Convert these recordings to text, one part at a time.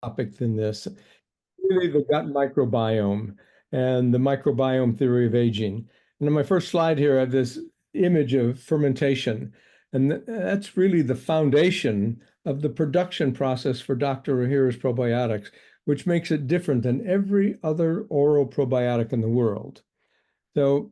topic than this. Really, the gut microbiome and the microbiome theory of aging. And on my first slide here, I have this image of fermentation, and that's really the foundation of the production process for Dr. Ohhira's probiotics, which makes it different than every other oral probiotic in the world. So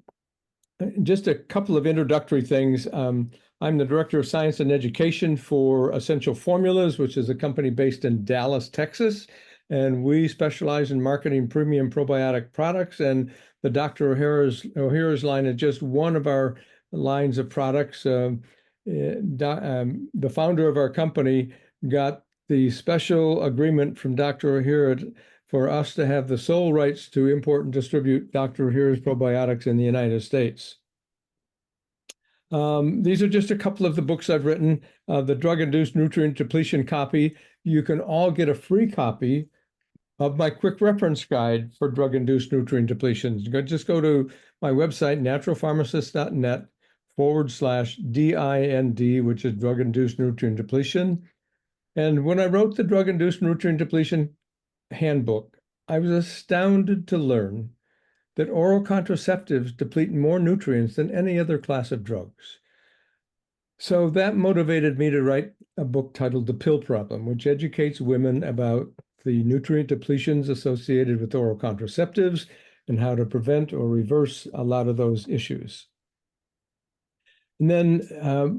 just a couple of introductory things. I'm the Director of Science and Education for Essential Formulas, which is a company based in Dallas, Texas. And we specialize in marketing premium probiotic products. And the Dr. Ohhira's line is just one of our lines of products. The founder of our company got the special agreement from Dr. Ohhira for us to have the sole rights to import and distribute Dr. Ohhira's probiotics in the United States. These are just a couple of the books I've written. The drug-induced nutrient depletion copy. You can all get a free copy of my quick reference guide for drug-induced nutrient depletions. Just go to my website, naturalpharmacist.net/DIND, which is drug-induced nutrient depletion. And when I wrote the drug-induced nutrient depletion handbook, I was astounded to learn that oral contraceptives deplete more nutrients than any other class of drugs. So that motivated me to write a book titled The Pill Problem, which educates women about the nutrient depletions associated with oral contraceptives and how to prevent or reverse a lot of those issues. And then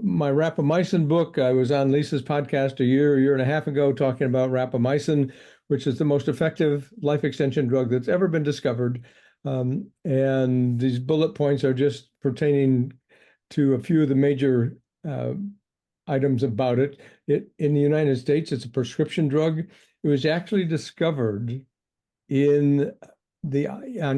my rapamycin book, I was on Lisa's podcast a year and a half ago talking about rapamycin, which is the most effective life extension drug that's ever been discovered. And these bullet points are just pertaining to a few of the major items about it. In the United States, it's a prescription drug. It was actually discovered on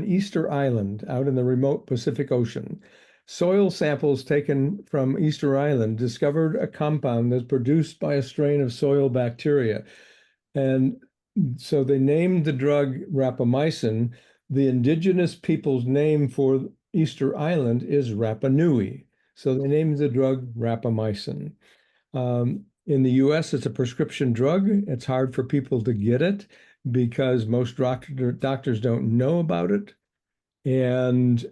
Easter Island out in the remote Pacific Ocean. Soil samples taken from Easter Island discovered a compound that's produced by a strain of soil bacteria. And so they named the drug rapamycin. The indigenous people's name for Easter Island is Rapa Nui. So they named the drug rapamycin. In the US, it's a prescription drug. It's hard for people to get it because most doctors don't know about it. And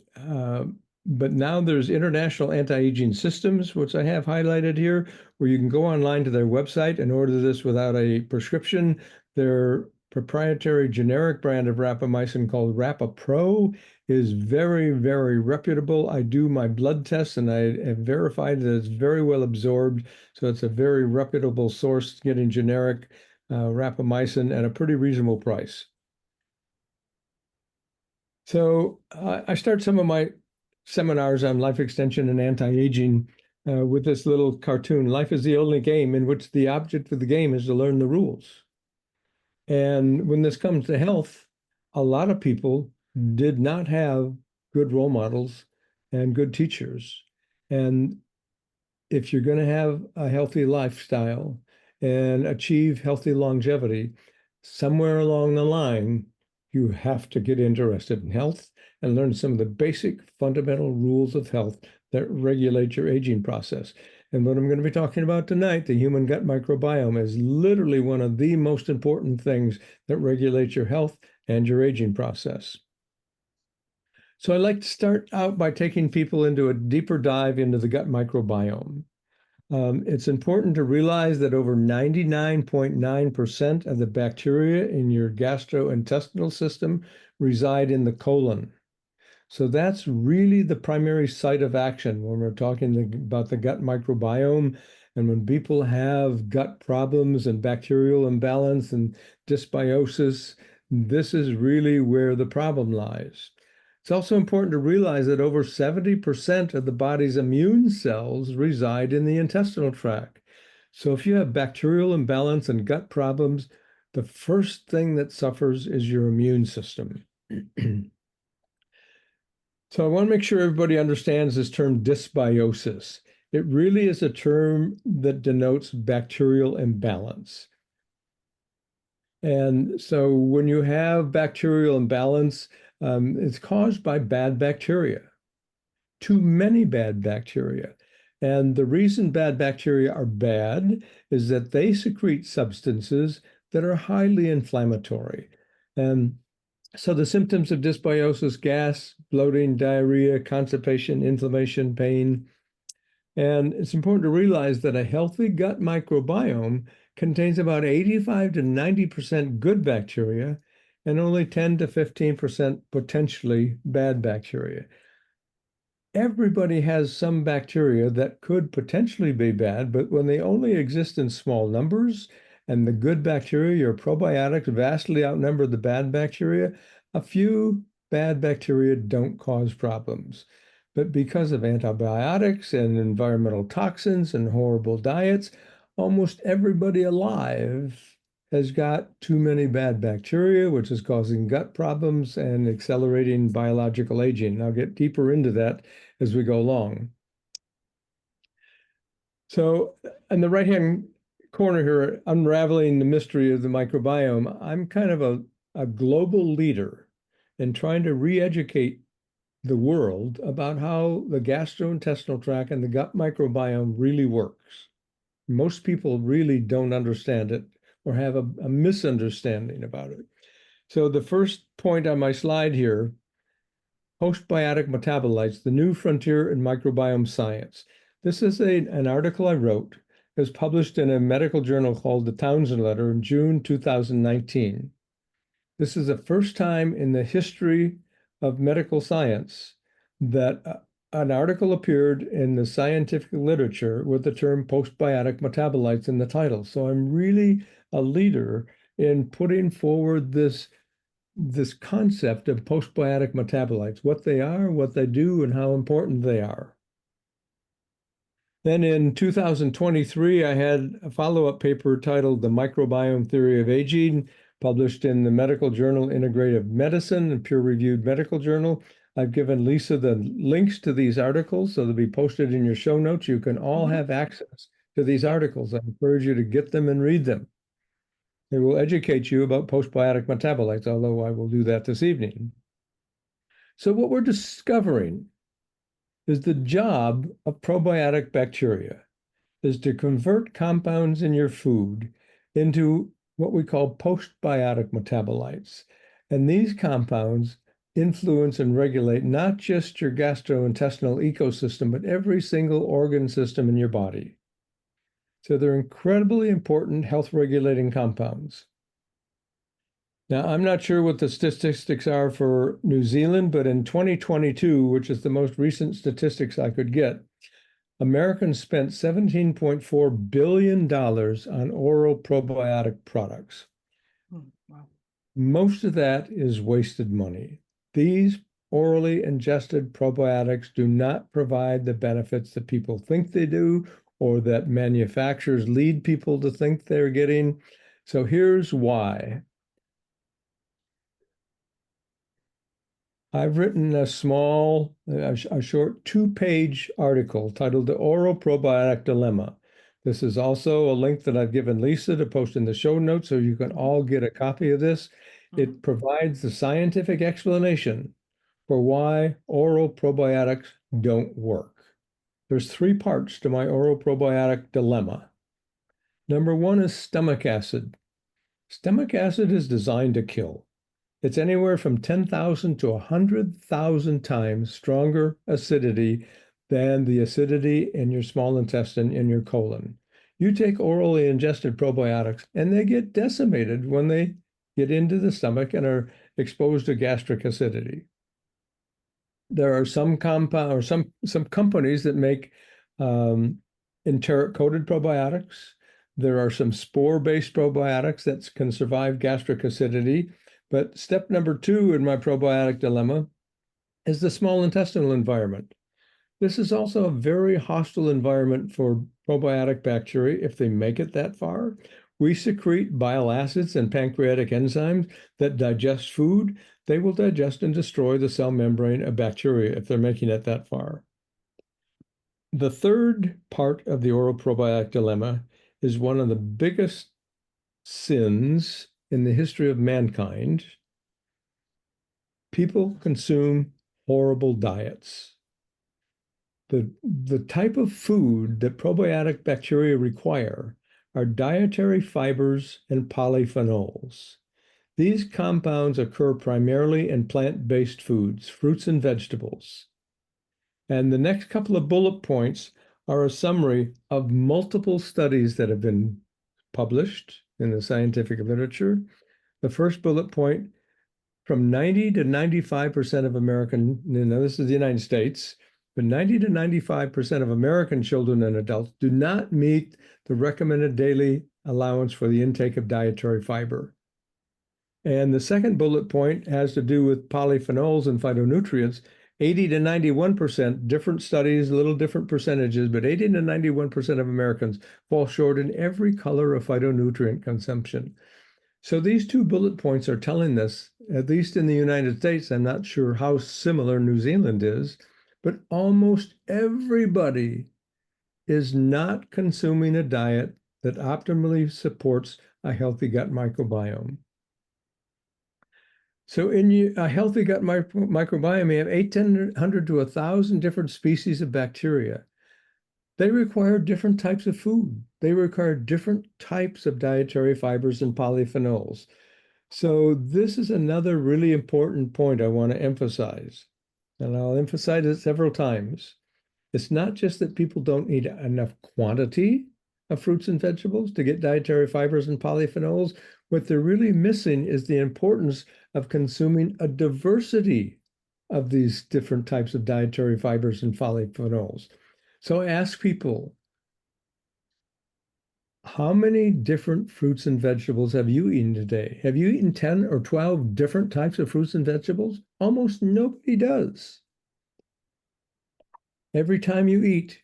but now there's international anti-aging systems, which I have highlighted here, where you can go online to their website and order this without a prescription. Their proprietary generic brand of rapamycin called Rapapro is very, very reputable. I do my blood tests and I have verified that it's very well absorbed. So it's a very reputable source getting generic rapamycin at a pretty reasonable price. So I start some of my seminars on life extension and anti-aging with this little cartoon. Life is the only game in which the object of the game is to learn the rules. And when this comes to health, a lot of people did not have good role models and good teachers. And if you're going to have a healthy lifestyle and achieve healthy longevity, somewhere along the line, you have to get interested in health and learn some of the basic fundamental rules of health that regulate your aging process. And what I'm going to be talking about tonight, the human gut microbiome, is literally one of the most important things that regulates your health and your aging process. So I'd like to start out by taking people into a deeper dive into the gut microbiome. It's important to realize that over 99.9% of the bacteria in your gastrointestinal system reside in the colon. So that's really the primary site of action when we're talking about the gut microbiome. And when people have gut problems and bacterial imbalance and dysbiosis, this is really where the problem lies. It's also important to realize that over 70% of the body's immune cells reside in the intestinal tract. So if you have bacterial imbalance and gut problems, the first thing that suffers is your immune system. So I want to make sure everybody understands this term dysbiosis. It really is a term that denotes bacterial imbalance. And so when you have bacterial imbalance, it's caused by bad bacteria, too many bad bacteria. And the reason bad bacteria are bad is that they secrete substances that are highly inflammatory. And so the symptoms of dysbiosis: gas, bloating, diarrhea, constipation, inflammation, pain. And it's important to realize that a healthy gut microbiome contains about 85 to 90% good bacteria and only 10 to 15% potentially bad bacteria. Everybody has some bacteria that could potentially be bad, but when they only exist in small numbers and the good bacteria, your probiotics, vastly outnumber the bad bacteria, a few bad bacteria don't cause problems. But because of antibiotics and environmental toxins and horrible diets, almost everybody alive has got too many bad bacteria, which is causing gut problems and accelerating biological aging. I'll get deeper into that as we go along. So in the right-hand corner here, unraveling the mystery of the microbiome, I'm kind of a global leader in trying to re-educate the world about how the gastrointestinal tract and the gut microbiome really works. Most people really don't understand it or have a misunderstanding about it. So the first point on my slide here, Postbiotic Metabolites, the New Frontier in Microbiome Science. This is an article I wrote. It was published in a medical journal called the Townsend Letter in June 2019. This is the first time in the history of medical science that an article appeared in the scientific literature with the term postbiotic metabolites in the title. So I'm really a leader in putting forward this concept of postbiotic metabolites, what they are, what they do, and how important they are. Then in 2023, I had a follow-up paper titled The Microbiome Theory of Aging, published in the medical journal Integrative Medicine, a peer-reviewed medical journal. I've given Lisa the links to these articles, so they'll be posted in your show notes. You can all have access to these articles. I encourage you to get them and read them. They will educate you about postbiotic metabolites, although I will do that this evening. So what we're discovering is the job of probiotic bacteria is to convert compounds in your food into what we call postbiotic metabolites. And these compounds influence and regulate not just your gastrointestinal ecosystem, but every single organ system in your body. So they're incredibly important health regulating compounds. Now, I'm not sure what the statistics are for New Zealand, but in 2022, which is the most recent statistics I could get, Americans spent $17.4 billion on oral probiotic products. Wow. Most of that is wasted money. These orally ingested probiotics do not provide the benefits that people think they do or that manufacturers lead people to think they're getting. So here's why. I've written a short 2-page article titled The Oral Probiotic Dilemma. This is also a link that I've given Lisa to post in the show notes so you can all get a copy of this. It provides the scientific explanation for why oral probiotics don't work. There's 3 parts to my oral probiotic dilemma. Number 1 is stomach acid. Stomach acid is designed to kill. It's anywhere from 10,000 to 100,000 times stronger acidity than the acidity in your small intestine, in your colon. You take orally ingested probiotics, and they get decimated when they get into the stomach and are exposed to gastric acidity. There are some compound or some companies that make enteric-coated probiotics. There are some spore-based probiotics that can survive gastric acidity. But step number 2 in my probiotic dilemma is the small intestinal environment. This is also a very hostile environment for probiotic bacteria if they make it that far. We secrete bile acids and pancreatic enzymes that digest food. They will digest and destroy the cell membrane of bacteria if they're making it that far. The third part of the oral probiotic dilemma is one of the biggest sins in the history of mankind. People consume horrible diets. The type of food that probiotic bacteria require are dietary fibers and polyphenols. These compounds occur primarily in plant-based foods, fruits and vegetables. And the next couple of bullet points are a summary of multiple studies that have been published in the scientific literature. The first bullet point, from 90 to 95% of American, this is the United States, but 90 to 95% of American children and adults do not meet the recommended daily allowance for the intake of dietary fiber. And the second bullet point has to do with polyphenols and phytonutrients. 80 to 91%, different studies, a little different percentages, but 80 to 91% of Americans fall short in every color of phytonutrient consumption. So these two bullet points are telling us, at least in the United States, I'm not sure how similar New Zealand is, but almost everybody is not consuming a diet that optimally supports a healthy gut microbiome. So in a healthy gut microbiome, you have 800 to 1,000 different species of bacteria. They require different types of food. They require different types of dietary fibers and polyphenols. So this is another really important point I want to emphasize, and I'll emphasize it several times. It's not just that people don't need enough quantity of fruits and vegetables to get dietary fibers and polyphenols. What they're really missing is the importance of consuming a diversity of these different types of dietary fibers and polyphenols. So ask people, how many different fruits and vegetables have you eaten today? Have you eaten 10 or 12 different types of fruits and vegetables? Almost nobody does. Every time you eat,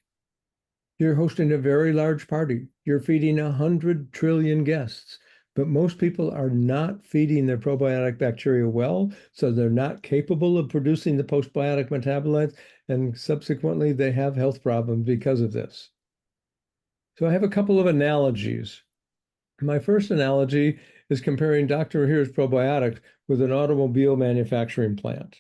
you're hosting a very large party. You're feeding 100 trillion guests. But most people are not feeding their probiotic bacteria well, so they're not capable of producing the postbiotic metabolites, and subsequently they have health problems because of this. So I have a couple of analogies. My first analogy is comparing Dr. Here's probiotics with an automobile manufacturing plant.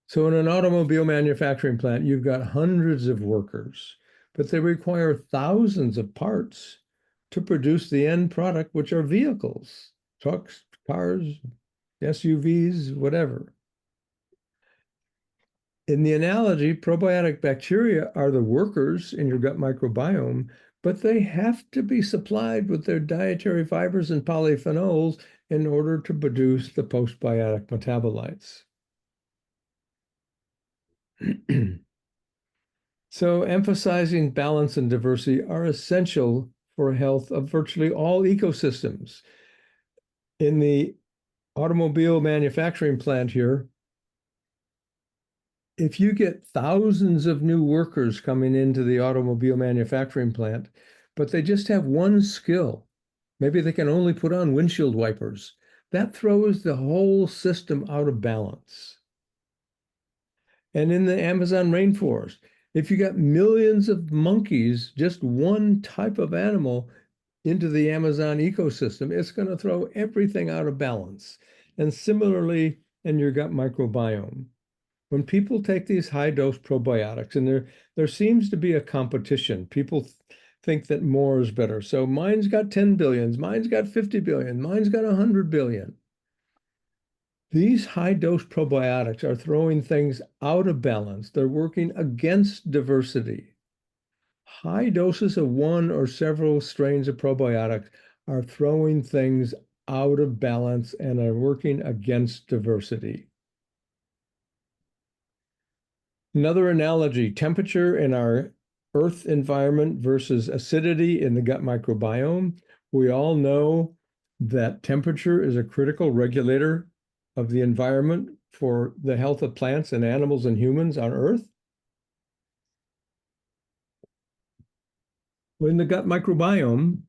So in an automobile manufacturing plant, you've got hundreds of workers, but they require thousands of parts to produce the end product, which are vehicles, trucks, cars, SUVs, whatever. In the analogy, probiotic bacteria are the workers in your gut microbiome, but they have to be supplied with their dietary fibers and polyphenols in order to produce the postbiotic metabolites. So emphasizing balance and diversity are essential for health of virtually all ecosystems. In the automobile manufacturing plant here, if you get thousands of new workers coming into the automobile manufacturing plant, but they just have one skill, maybe they can only put on windshield wipers, that throws the whole system out of balance. And in the Amazon rainforest, if you got millions of monkeys, just one type of animal, into the Amazon ecosystem, it's going to throw everything out of balance. And similarly, in your gut microbiome, when people take these high-dose probiotics, and there seems to be a competition, people think that more is better. So mine's got 10 billion, mine's got 50 billion, mine's got 100 billion. These high-dose probiotics are throwing things out of balance. They're working against diversity. High doses of one or several strains of probiotics are throwing things out of balance and are working against diversity. Another analogy, temperature in our earth environment versus acidity in the gut microbiome. We all know that temperature is a critical regulator of the environment for the health of plants and animals and humans on Earth. In the gut microbiome,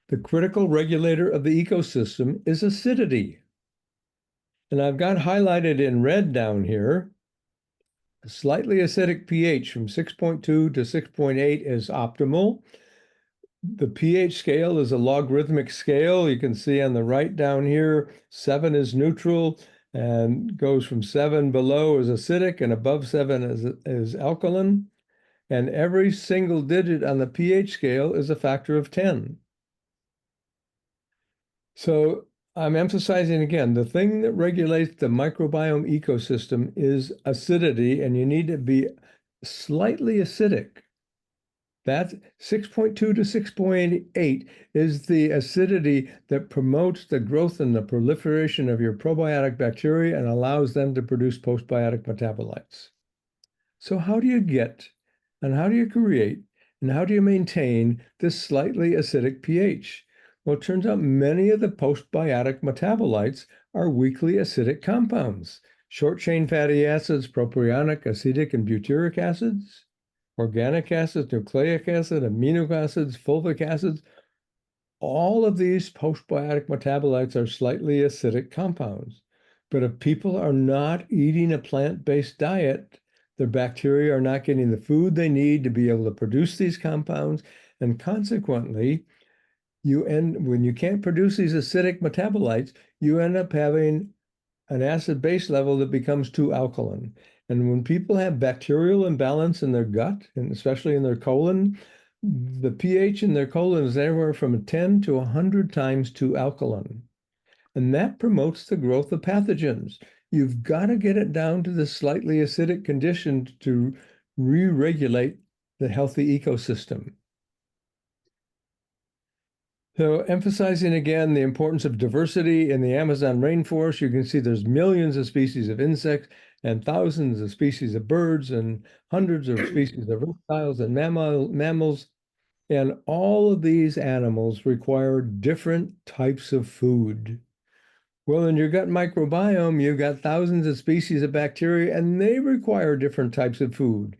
the critical regulator of the ecosystem is acidity. And I've got highlighted in red down here, a slightly acidic pH from 6.2 to 6.8 is optimal. The pH scale is a logarithmic scale. You can see on the right down here, 7 is neutral and goes from 7 below is acidic and above 7 is alkaline. and every single digit on the pH scale is a factor of 10. So I'm emphasizing again, the thing that regulates the microbiome ecosystem is acidity, and you need to be slightly acidic. That 6.2 to 6.8 is the acidity that promotes the growth and the proliferation of your probiotic bacteria and allows them to produce postbiotic metabolites. So how do you get, and how do you create, and how do you maintain this slightly acidic pH? Well, it turns out many of the postbiotic metabolites are weakly acidic compounds. Short-chain fatty acids, propionic, acetic, and butyric acids, organic acids, nucleic acid, amino acids, fulvic acids. All of these postbiotic metabolites are slightly acidic compounds. But if people are not eating a plant-based diet, their bacteria are not getting the food they need to be able to produce these compounds. And consequently, when you can't produce these acidic metabolites, you end up having an acid base level that becomes too alkaline. And when people have bacterial imbalance in their gut, and especially in their colon, the pH in their colon is anywhere from 10 to 100 times too alkaline. And that promotes the growth of pathogens. You've got to get it down to the slightly acidic condition to re-regulate the healthy ecosystem. So emphasizing again the importance of diversity in the Amazon rainforest, you can see there's millions of species of insects and thousands of species of birds and hundreds of species of reptiles and mammals. And all of these animals require different types of food. Well, in your gut microbiome, you've got thousands of species of bacteria, and they require different types of food,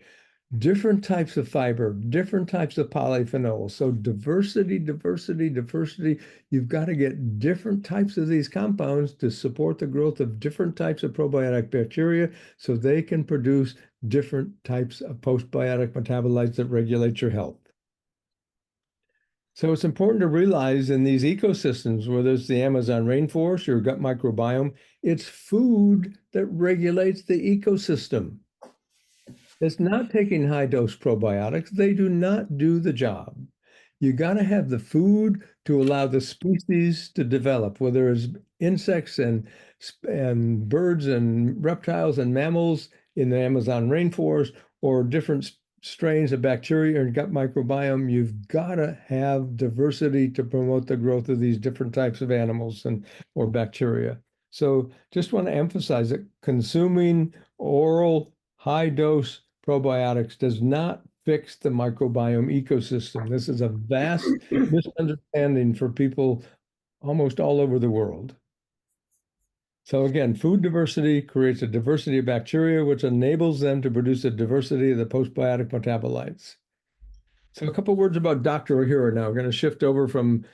different types of fiber, different types of polyphenols. So diversity, diversity, diversity. You've got to get different types of these compounds to support the growth of different types of probiotic bacteria so they can produce different types of postbiotic metabolites that regulate your health. So it's important to realize in these ecosystems, whether it's the Amazon rainforest or gut microbiome, it's food that regulates the ecosystem. It's not taking high-dose probiotics. They do not do the job. You got to have the food to allow the species to develop, whether it's insects and birds and reptiles and mammals in the Amazon rainforest or different strains of bacteria and gut microbiome. You've got to have diversity to promote the growth of these different types of animals or bacteria. So just want to emphasize that consuming oral high-dose probiotics does not fix the microbiome ecosystem. This is a vast misunderstanding for people almost all over the world. So again, food diversity creates a diversity of bacteria, which enables them to produce a diversity of the postbiotic metabolites. So a couple words about Dr. Ohhira now. We're going to shift over from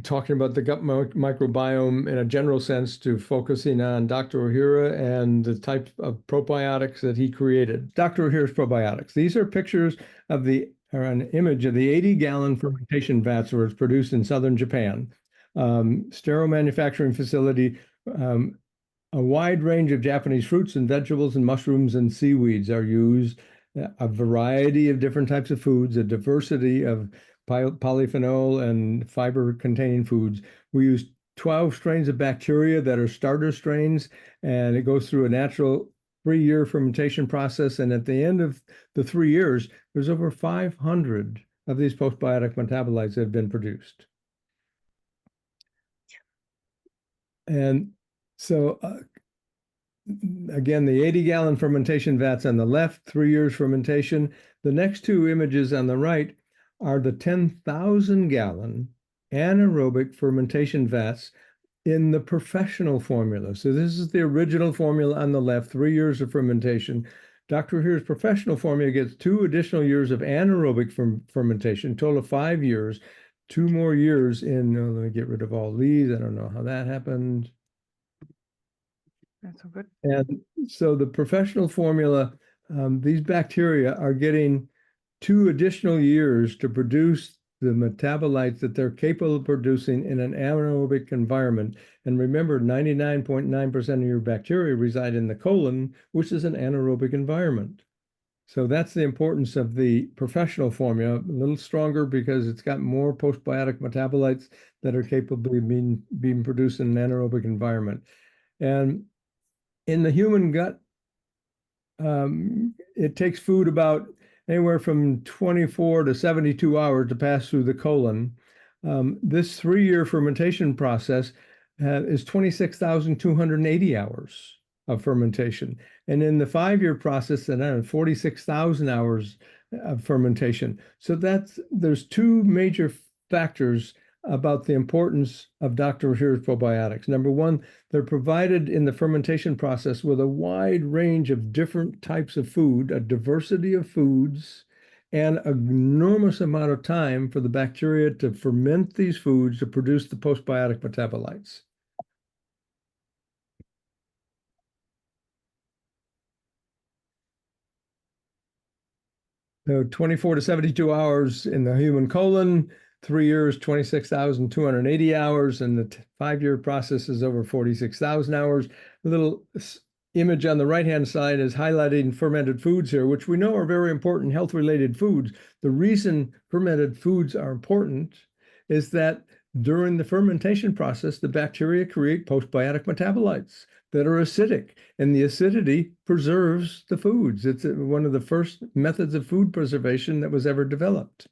talking about the gut microbiome in a general sense to focusing on Dr. Ohhira and the type of probiotics that he created. Dr. Ohhira's probiotics. These are pictures of an image of the 80-gallon fermentation vats where it's produced in southern Japan. Sterile manufacturing facility. A wide range of Japanese fruits and vegetables and mushrooms and seaweeds are used. A variety of different types of foods, a diversity of polyphenol and fiber-containing foods. We use 12 strains of bacteria that are starter strains, and it goes through a natural 3-year fermentation process. And at the end of the 3 years, there's over 500 of these postbiotic metabolites that have been produced. And so, again, the 80-gallon fermentation vats on the left, 3 years fermentation. The next two images on the right are the 10,000-gallon anaerobic fermentation vats in the professional formula. So this is the original formula on the left, 3 years of fermentation. Dr. Ohhira's professional formula gets 2 additional years of anaerobic fermentation, total of 5 years, 2 more years in, let me get rid of all these. I don't know how that happened. That's so good. And so the professional formula, these bacteria are getting 2 additional years to produce the metabolites that they're capable of producing in an anaerobic environment. And remember, 99.9% of your bacteria reside in the colon, which is an anaerobic environment. So that's the importance of the professional formula, a little stronger because it's got more postbiotic metabolites that are capable of being produced in an anaerobic environment. And in the human gut, it takes food about anywhere from 24 to 72 hours to pass through the colon. This 3-year fermentation process is 26,280 hours of fermentation. And in the 5-year process, then 46,000 hours of fermentation. So there's two major factors about the importance of Dr. Ohhira's probiotics. Number one, they're provided in the fermentation process with a wide range of different types of food, a diversity of foods, and an enormous amount of time for the bacteria to ferment these foods to produce the postbiotic metabolites. So 24 to 72 hours in the human colon, 3 years, 26,280 hours, and the 5-year process is over 46,000 hours. The little image on the right-hand side is highlighting fermented foods here, which we know are very important health-related foods. The reason fermented foods are important is that during the fermentation process, the bacteria create postbiotic metabolites that are acidic, and the acidity preserves the foods. It's one of the first methods of food preservation that was ever developed.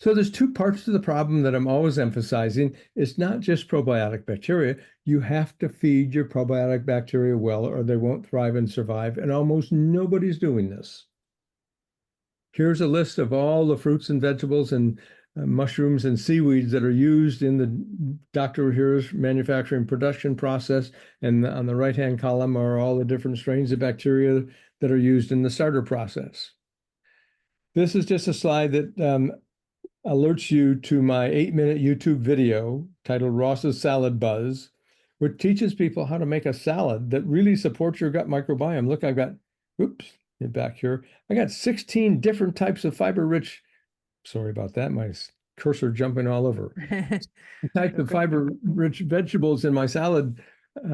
So there's two parts to the problem that I'm always emphasizing. It's not just probiotic bacteria. You have to feed your probiotic bacteria well, or they won't thrive and survive, and almost nobody's doing this. Here's a list of all the fruits and vegetables and mushrooms and seaweeds that are used in the Dr. Ohhira's manufacturing production process. And on the right-hand column are all the different strains of bacteria that are used in the starter process. This is just a slide that alerts you to my 8-minute YouTube video titled Ross's Salad Buzz, which teaches people how to make a salad that really supports your gut microbiome. Look, I've got, oops, get back here. I got 16 different types of fiber-rich, sorry about that, my cursor jumping all over. Types of fiber-rich vegetables in my salad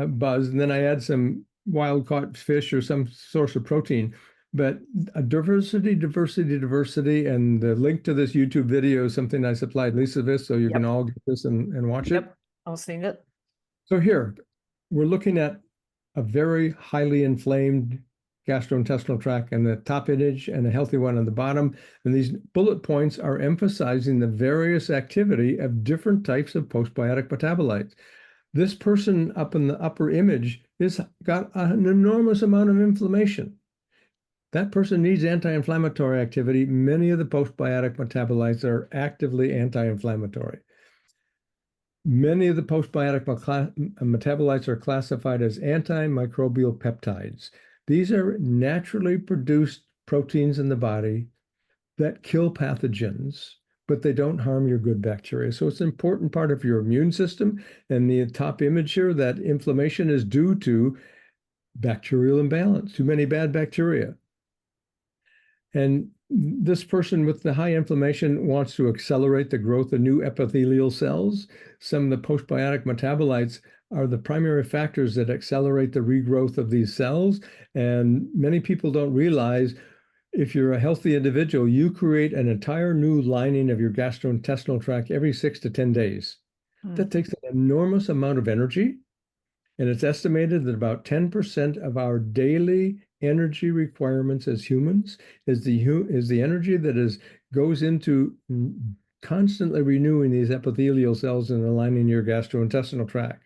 buzz, and then I add some wild-caught fish or some source of protein. But a diversity, and the link to this YouTube video is something I supplied Lisa this, so you can all get this and watch it. Yep, I'll see it. So here, we're looking at a very highly inflamed gastrointestinal tract in the top image and a healthy one on the bottom. And these bullet points are emphasizing the various activity of different types of postbiotic metabolites. This person up in the upper image has got an enormous amount of inflammation. That person needs anti-inflammatory activity. Many of the postbiotic metabolites are actively anti-inflammatory. Many of the postbiotic metabolites are classified as antimicrobial peptides. These are naturally produced proteins in the body that kill pathogens, but they don't harm your good bacteria. So it's an important part of your immune system. And the top image here, that inflammation is due to bacterial imbalance, too many bad bacteria. And this person with the high inflammation wants to accelerate the growth of new epithelial cells. Some of the postbiotic metabolites are the primary factors that accelerate the regrowth of these cells. And many people don't realize if you're a healthy individual, you create an entire new lining of your gastrointestinal tract every 6 to 10 days. That takes an enormous amount of energy. And it's estimated that about 10% of our daily energy requirements as humans is the energy that goes into constantly renewing these epithelial cells and aligning your gastrointestinal tract.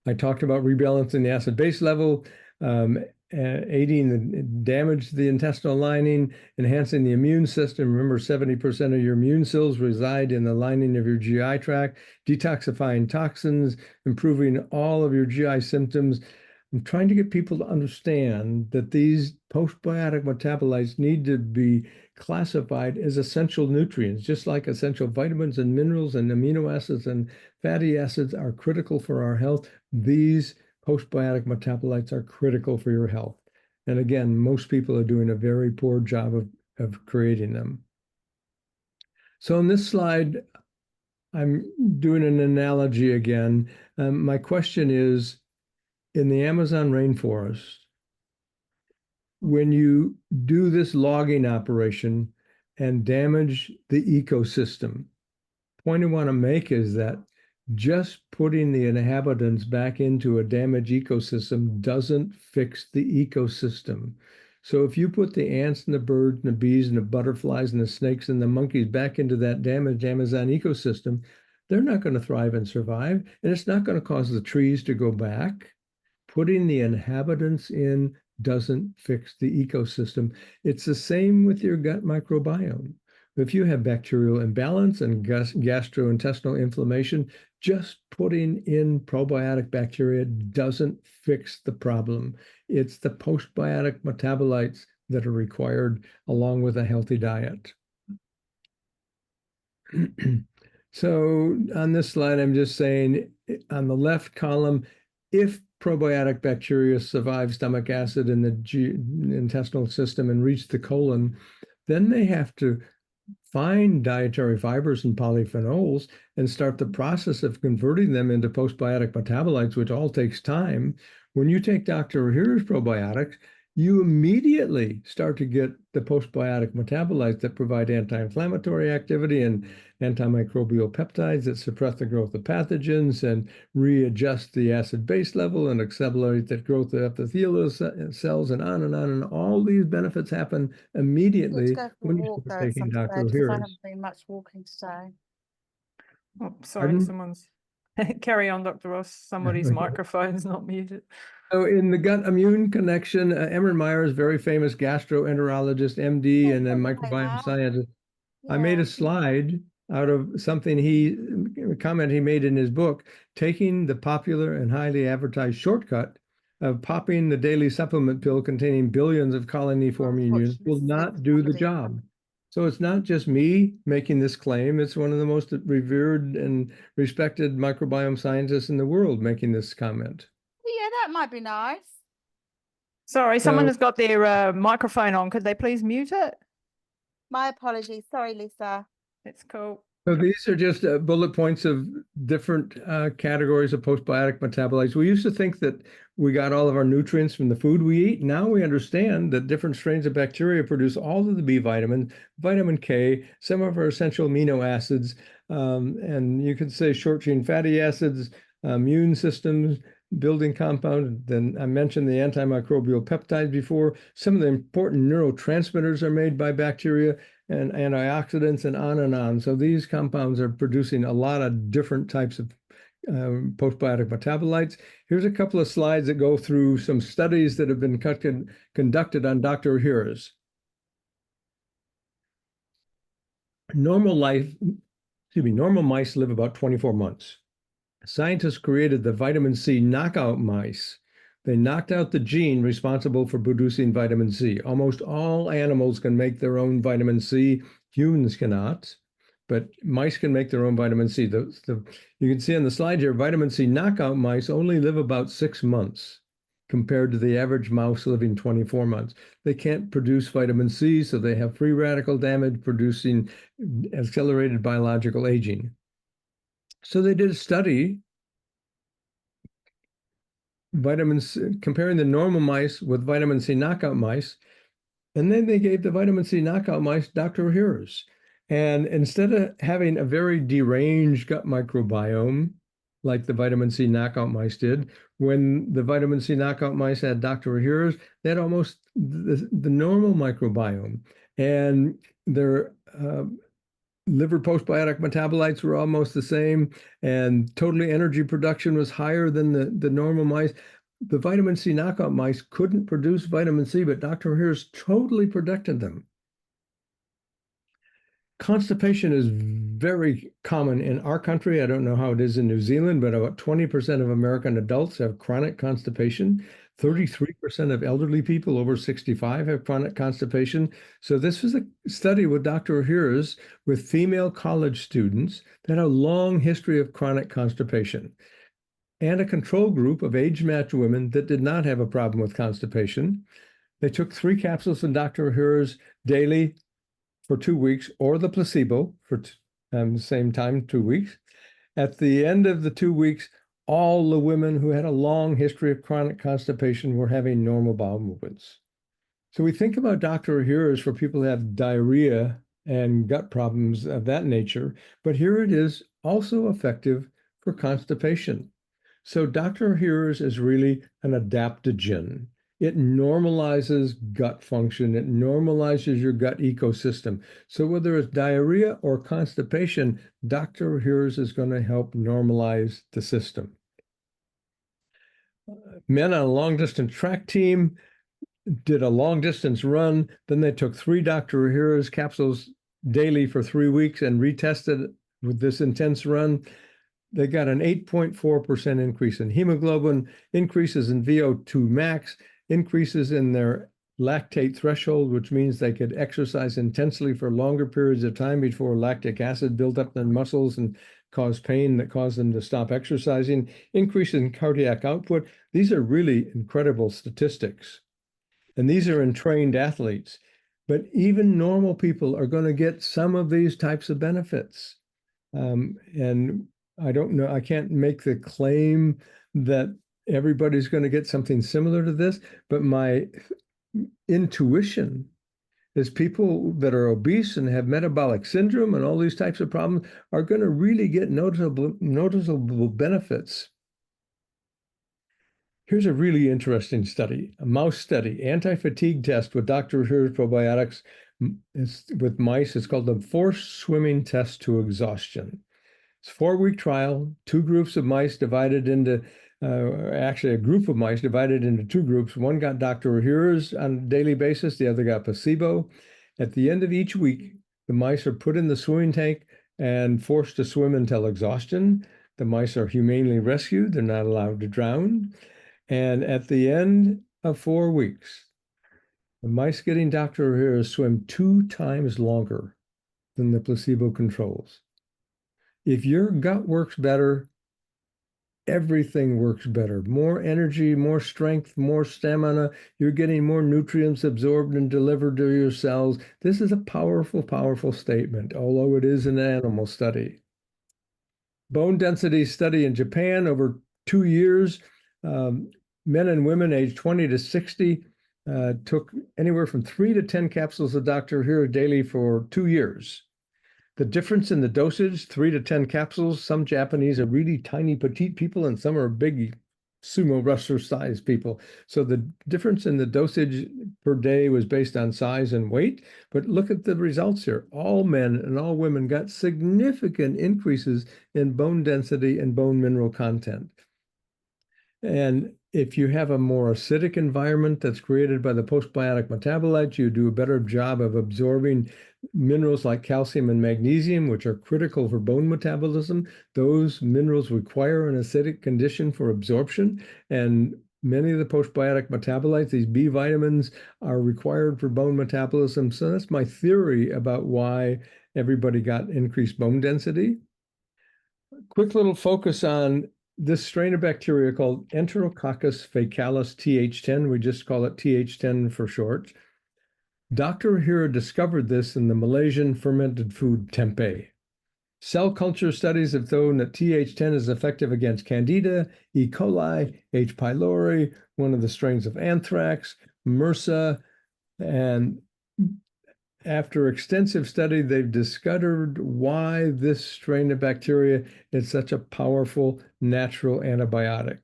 I talked about rebalancing the acid-base level, aiding the damage to the intestinal lining, enhancing the immune system. Remember, 70% of your immune cells reside in the lining of your GI tract, detoxifying toxins, improving all of your GI symptoms. I'm trying to get people to understand that these postbiotic metabolites need to be classified as essential nutrients, just like essential vitamins and minerals and amino acids and fatty acids are critical for our health. These postbiotic metabolites are critical for your health. And again, most people are doing a very poor job of creating them. So in this slide, I'm doing an analogy again. My question is, in the Amazon rainforest, when you do this logging operation and damage the ecosystem, point I want to make is that just putting the inhabitants back into a damaged ecosystem doesn't fix the ecosystem. So if you put the ants and the birds and the bees and the butterflies and the snakes and the monkeys back into that damaged Amazon ecosystem, they're not going to thrive and survive, and it's not going to cause the trees to go back. Putting the inhabitants in doesn't fix the ecosystem. It's the same with your gut microbiome. If you have bacterial imbalance and gastrointestinal inflammation, just putting in probiotic bacteria doesn't fix the problem. It's the postbiotic metabolites that are required along with a healthy diet. So on this slide, I'm just saying on the left column, if probiotic bacteria survive stomach acid in the intestinal system and reach the colon, then they have to find dietary fibers and polyphenols and start the process of converting them into postbiotic metabolites, which all takes time. When you take Dr. Ohhira's probiotics, you immediately start to get the postbiotic metabolites that provide anti-inflammatory activity and antimicrobial peptides that suppress the growth of pathogens and readjust the acid-base level and accelerate the growth of epithelial cells and on and on. And all these benefits happen immediately Go for a when you walk start though at taking some Dr. stage because I Ohhira's. haven't been much walking today. Oh, sorry, Pardon? someone's carry on, Dr. Ross. Somebody's microphone's not muted. So in the gut immune connection, Emmer Myers, very famous gastroenterologist, MD, and a microbiome scientist, I made a slide out of something a comment he made in his book, taking the popular and highly advertised shortcut of popping the daily supplement pill containing billions of colony-forming units will not do the job. So it's not just me making this claim, it's one of the most revered and respected microbiome scientists in the world making this comment. Yeah, that might be nice. Sorry, someone has got their microphone on. Could they please mute it? My apologies. Sorry, Lisa. It's cool. So these are just bullet points of different categories of postbiotic metabolites. We used to think that we got all of our nutrients from the food we eat. Now we understand that different strains of bacteria produce all of the B vitamins, vitamin K, some of our essential amino acids, and you could say short chain fatty acids, immune systems, building compounds. Then I mentioned the antimicrobial peptides before. Some of the important neurotransmitters are made by bacteria and antioxidants and on and on. So these compounds are producing a lot of different types of postbiotic metabolites. Here's a couple of slides that go through some studies that have been conducted on Dr. Ohhira's. Normal mice live about 24 months. Scientists created the vitamin C knockout mice. They knocked out the gene responsible for producing vitamin C. Almost all animals can make their own vitamin C. Humans cannot, but mice can make their own vitamin C. You can see on the slide here, vitamin C knockout mice only live about 6 months compared to the average mouse living 24 months. They can't produce vitamin C, so they have free radical damage, producing accelerated biological aging. So they did a study comparing the normal mice with vitamin C knockout mice, and then they gave the vitamin C knockout mice Dr. Ohhira's. And instead of having a very deranged gut microbiome, like the vitamin C knockout mice did, when the vitamin C knockout mice had Dr. Ohhira's, they had almost the normal microbiome. And their liver postbiotic metabolites were almost the same, and totally energy production was higher than the normal mice. The vitamin C knockout mice couldn't produce vitamin C, but Dr. Ohhira's totally protected them. Constipation is very common in our country. I don't know how it is in New Zealand, but about 20% of American adults have chronic constipation. 33% of elderly people over 65 have chronic constipation. So this was a study with Dr. Ohhira's with female college students that had a long history of chronic constipation, and a control group of age-matched women that did not have a problem with constipation. They took 3 capsules from Dr. Ohhira's daily for 2 weeks, or the placebo for the same time, 2 weeks. At the end of the 2 weeks, all the women who had a long history of chronic constipation were having normal bowel movements. So we think about Dr. Heroes for people who have diarrhea and gut problems of that nature, but here it is also effective for constipation. So Dr. Heroes is really an adaptogen. It normalizes gut function. It normalizes your gut ecosystem. So whether it's diarrhea or constipation, Dr. Heroes is going to help normalize the system. Men on a long distance track team did a long distance run. Then they took 3 Dr. Heroes capsules daily for 3 weeks and retested with this intense run. They got an 8.4% increase in hemoglobin, increases in VO2 max, increases in their lactate threshold, which means they could exercise intensely for longer periods of time before lactic acid built up in muscles and cause pain that caused them to stop exercising, increase in cardiac output. These are really incredible statistics. And these are in trained athletes. But even normal people are going to get some of these types of benefits. And I don't know, I can't make the claim that everybody's going to get something similar to this, but my intuition is people that are obese and have metabolic syndrome and all these types of problems are going to really get noticeable benefits. Here's a really interesting study, a mouse study, anti-fatigue test with Dr. Heroes probiotics with mice. It's called the forced swimming test to exhaustion. It's a 4-week trial, 2 groups of mice divided into, actually a group of mice divided into 2 groups. One got Dr. Heroes on a daily basis, the other got placebo. At the end of each week, the mice are put in the swimming tank and forced to swim until exhaustion. The mice are humanely rescued. They're not allowed to drown. And at the end of 4 weeks, the mice getting Dr. Heroes swim 2 times longer than the placebo controls. If your gut works better, everything works better. More energy, more strength, more stamina. You're getting more nutrients absorbed and delivered to your cells. This is a powerful, powerful statement, although it is an animal study. Bone density study in Japan over 2 years. Men and women aged 20 to 60 took anywhere from 3 to 10 capsules of Dr. Heroes daily for 2 years. The difference in the dosage, 3 to 10 capsules, some Japanese are really tiny, petite people, and some are big sumo wrestler-sized people. So the difference in the dosage per day was based on size and weight. But look at the results here. All men and all women got significant increases in bone density and bone mineral content. And if you have a more acidic environment that's created by the postbiotic metabolites, you do a better job of absorbing minerals like calcium and magnesium, which are critical for bone metabolism. Those minerals require an acidic condition for absorption. And many of the postbiotic metabolites, these B vitamins, are required for bone metabolism. So that's my theory about why everybody got increased bone density. Quick little focus on this strain of bacteria called Enterococcus faecalis TH10. We just call it TH10 for short. Dr. Heroes discovered this in the Malaysian fermented food tempeh. Cell culture studies have shown that TH10 is effective against Candida, E. coli, H. pylori, one of the strains of anthrax, MRSA, and after extensive study, they've discovered why this strain of bacteria is such a powerful natural antibiotic.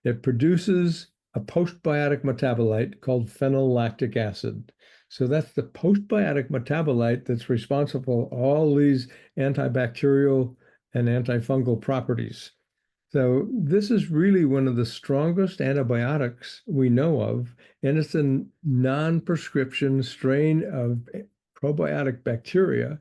It produces a postbiotic metabolite called phenolactic acid. So that's the postbiotic metabolite that's responsible for all these antibacterial and antifungal properties. So this is really one of the strongest antibiotics we know of, and it's a non-prescription strain of probiotic bacteria.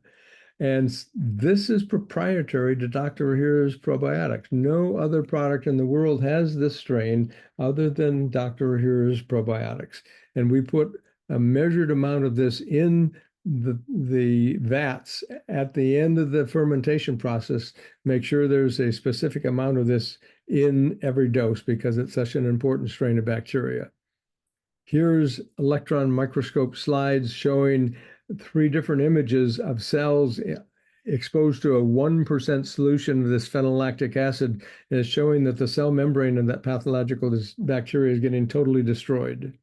And this is proprietary to Dr. Heroes probiotics. No other product in the world has this strain other than Dr. Heroes probiotics. And we put a measured amount of this in the vats at the end of the fermentation process. Make sure there's a specific amount of this in every dose because it's such an important strain of bacteria. Here's electron microscope slides showing 3 different images of cells exposed to a 1% solution of this phenolactic acid, and it's showing that the cell membrane of that pathological bacteria is getting totally destroyed.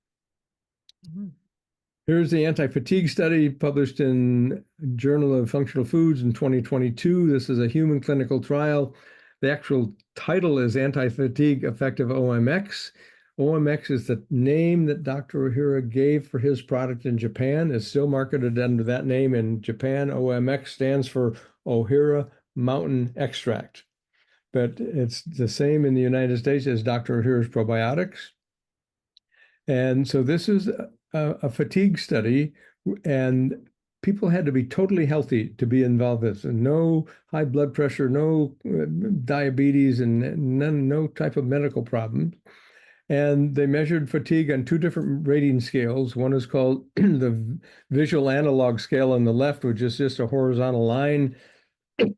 Here's the anti-fatigue study published in Journal of Functional Foods in 2022. This is a human clinical trial. The actual title is Anti-Fatigue Effective OMX. OMX is the name that Dr. Ohira gave for his product in Japan. It's still marketed under that name in Japan. OMX stands for Ohira Mountain Extract. But it's the same in the United States as Dr. Ohira's probiotics. And so this is a fatigue study, and people had to be totally healthy to be involved in this. And no high blood pressure, no diabetes, and no type of medical problems. And they measured fatigue on two different rating scales. One is called the visual analog scale on the left, which is just a horizontal line.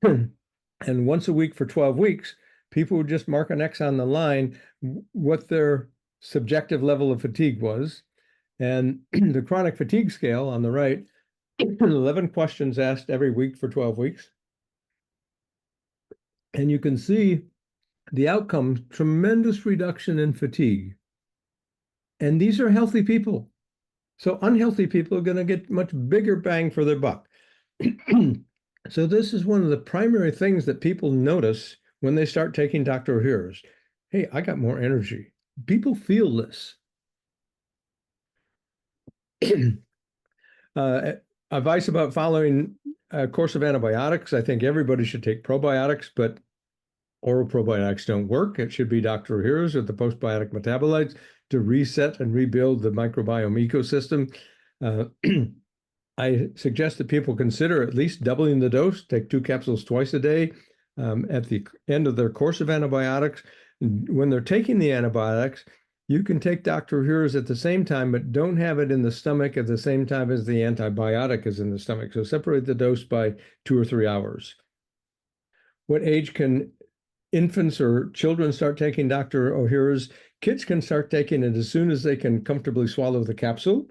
And once a week for 12 weeks, people would just mark an X on the line what their subjective level of fatigue was. And the chronic fatigue scale on the right, 11 questions asked every week for 12 weeks. And you can see the outcome, tremendous reduction in fatigue. And these are healthy people. So unhealthy people are going to get much bigger bang for their buck. So this is one of the primary things that people notice when they start taking Dr. Ohira's. Hey, I got more energy. People feel this. Advice about following a course of antibiotics. I think everybody should take probiotics, but oral probiotics don't work. It should be Dr. Ohira's or the postbiotic metabolites to reset and rebuild the microbiome ecosystem. I suggest that people consider at least doubling the dose, take 2 capsules twice a day at the end of their course of antibiotics. When they're taking the antibiotics, you can take Dr. Ohira's at the same time, but don't have it in the stomach at the same time as the antibiotic is in the stomach. So separate the dose by 2 or 3 hours. What age can infants or children start taking Dr. Ohira's? Kids can start taking it as soon as they can comfortably swallow the capsule.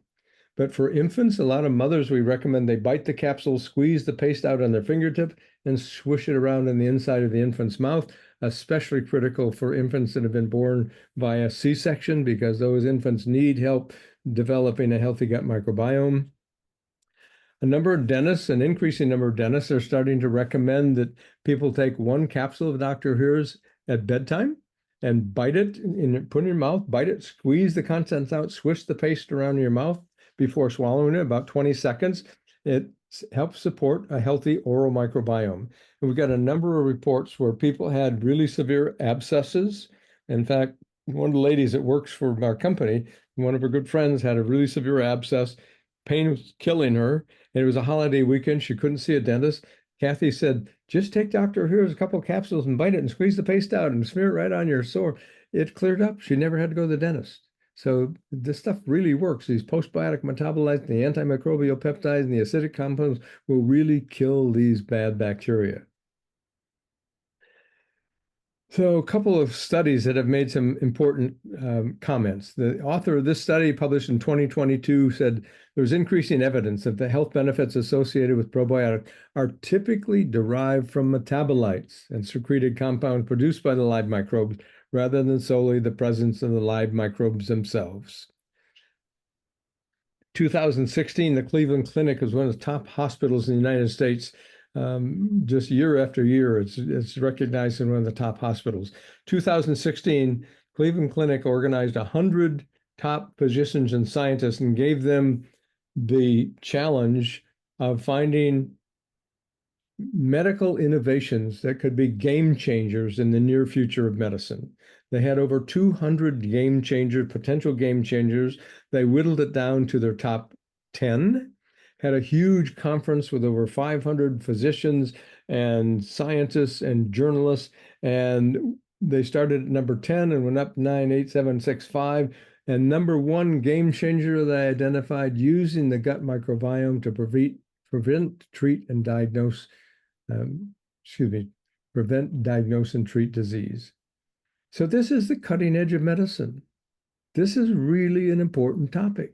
But for infants, a lot of mothers, we recommend they bite the capsule, squeeze the paste out on their fingertip, and swish it around in the inside of the infant's mouth, especially critical for infants that have been born via C-section, because those infants need help developing a healthy gut microbiome. A number of dentists, an increasing number of dentists, are starting to recommend that people take 1 capsule of Dr. Ohira's at bedtime and bite it, put it in your mouth, bite it, squeeze the contents out, swish the paste around your mouth before swallowing it, about 20 seconds. It helps support a healthy oral microbiome. And we've got a number of reports where people had really severe abscesses. In fact, one of the ladies that works for our company, one of her good friends, had a really severe abscess. Pain was killing her. And it was a holiday weekend. She couldn't see a dentist. Kathy said, just take Dr. Ohira's a couple of capsules and bite it and squeeze the paste out and smear it right on your sore. It cleared up. She never had to go to the dentist. So this stuff really works. These postbiotic metabolites, the antimicrobial peptides, and the acidic compounds will really kill these bad bacteria. So a couple of studies that have made some important comments. The author of this study, published in 2022, said there's increasing evidence that the health benefits associated with probiotics are typically derived from metabolites and secreted compounds produced by the live microbes, rather than solely the presence of the live microbes themselves. 2016, the Cleveland Clinic was one of the top hospitals in the United States. Just year after year, it's recognized as one of the top hospitals. 2016, Cleveland Clinic organized 100 top physicians and scientists and gave them the challenge of finding medical innovations that could be game changers in the near future of medicine. They had over 200 game changers, potential game changers. They whittled it down to their top 10, had a huge conference with over 500 physicians and scientists and journalists. And they started at number 10 and went up 9, 8, 7, 6, 5. And number 1 game changer they identified using the gut microbiome to prevent, treat, and diagnose prevent, diagnose, and treat disease. So this is the cutting edge of medicine. This is really an important topic.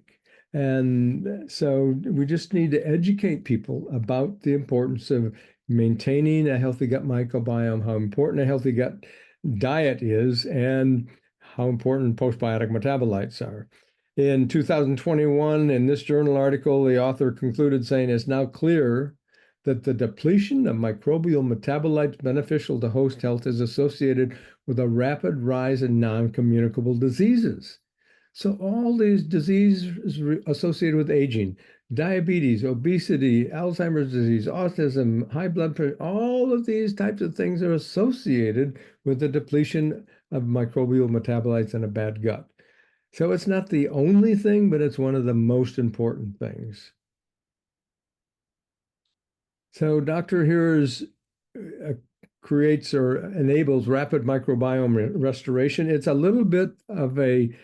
And so we just need to educate people about the importance of maintaining a healthy gut microbiome, how important a healthy gut diet is, and how important postbiotic metabolites are. In 2021, in this journal article, the author concluded saying it's now clear that the depletion of microbial metabolites beneficial to host health is associated with a rapid rise in non-communicable diseases. So all these diseases associated with aging, diabetes, obesity, Alzheimer's disease, autism, high blood pressure, all of these types of things are associated with the depletion of microbial metabolites and a bad gut. So it's not the only thing, but it's one of the most important things. So Dr. Here's creates or enables rapid microbiome restoration. It's a little bit of a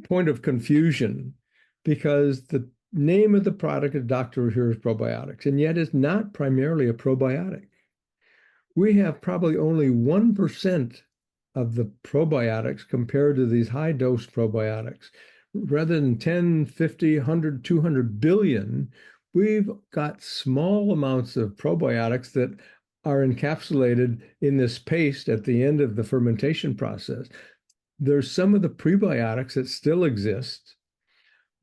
point of confusion because the name of the product is Dr. Here's Probiotics, and yet it's not primarily a probiotic. We have probably only 1% of the probiotics compared to these high-dose probiotics. Rather than 10, 50, 100, 200 billion, we've got small amounts of probiotics that are encapsulated in this paste at the end of the fermentation process. There's some of the prebiotics that still exist,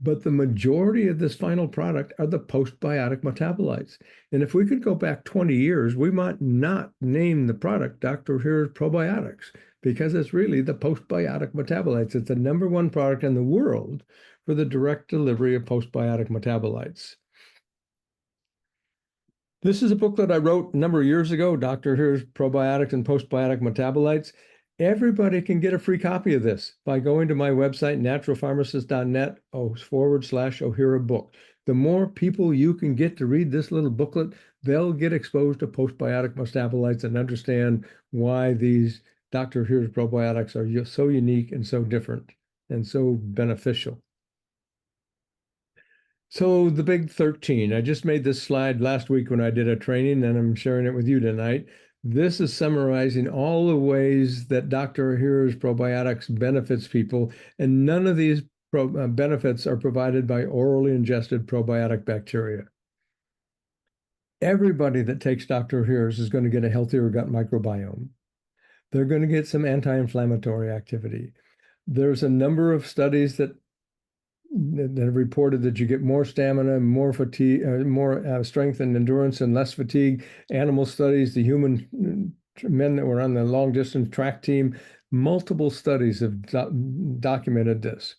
but the majority of this final product are the postbiotic metabolites. And if we could go back 20 years, we might not name the product Dr. Here's Probiotics because it's really the postbiotic metabolites. It's the #1 product in the world for the direct delivery of postbiotic metabolites. This is a book that I wrote a number of years ago, Dr. Here's Probiotics and Postbiotic Metabolites. Everybody can get a free copy of this by going to my website, naturalpharmacist.net/Ohira book. The more people you can get to read this little booklet, they'll get exposed to postbiotic metabolites and understand why these Dr. Here's probiotics are so unique and so different and so beneficial. So the big 13, I just made this slide last week when I did a training, and I'm sharing it with you tonight. This is summarizing all the ways that Dr. Here's Probiotics benefits people, and none of these benefits are provided by orally ingested probiotic bacteria. Everybody that takes Dr. Here's is going to get a healthier gut microbiome. They're going to get some anti-inflammatory activity. There's a number of studies that have reported that you get more stamina, more fatigue, more strength and endurance, and less fatigue. Animal studies, the human men that were on the long distance track team, multiple studies have documented this.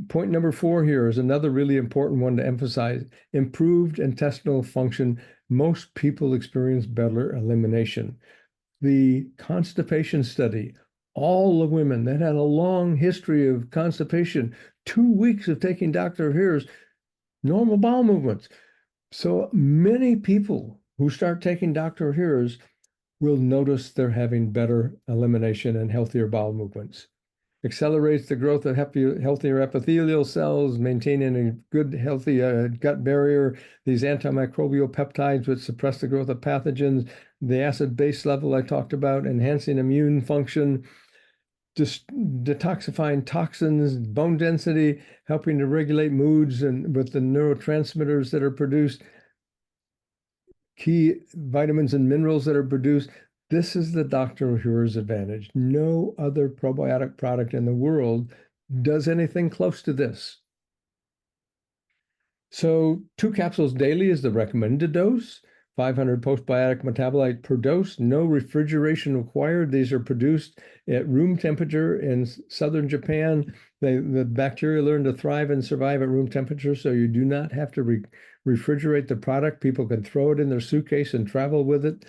Point number 4 here is another really important one to emphasize: improved intestinal function. Most people experience better elimination. The constipation study, all the women that had a long history of constipation, 2 weeks of taking Dr. Here's, normal bowel movements. So many people who start taking Dr. Here's will notice they're having better elimination and healthier bowel movements. Accelerates the growth of healthier epithelial cells, maintaining a good, healthy gut barrier. These antimicrobial peptides which suppress the growth of pathogens. The acid-base level I talked about, enhancing immune function, detoxifying toxins, bone density, helping to regulate moods and with the neurotransmitters that are produced, key vitamins and minerals that are produced. This is the Dr. Here's advantage. No other probiotic product in the world does anything close to this. So 2 capsules daily is the recommended dose. 500 postbiotic metabolite per dose, no refrigeration required. These are produced at room temperature in southern Japan. The bacteria learn to thrive and survive at room temperature, so you do not have to refrigerate the product. People can throw it in their suitcase and travel with it.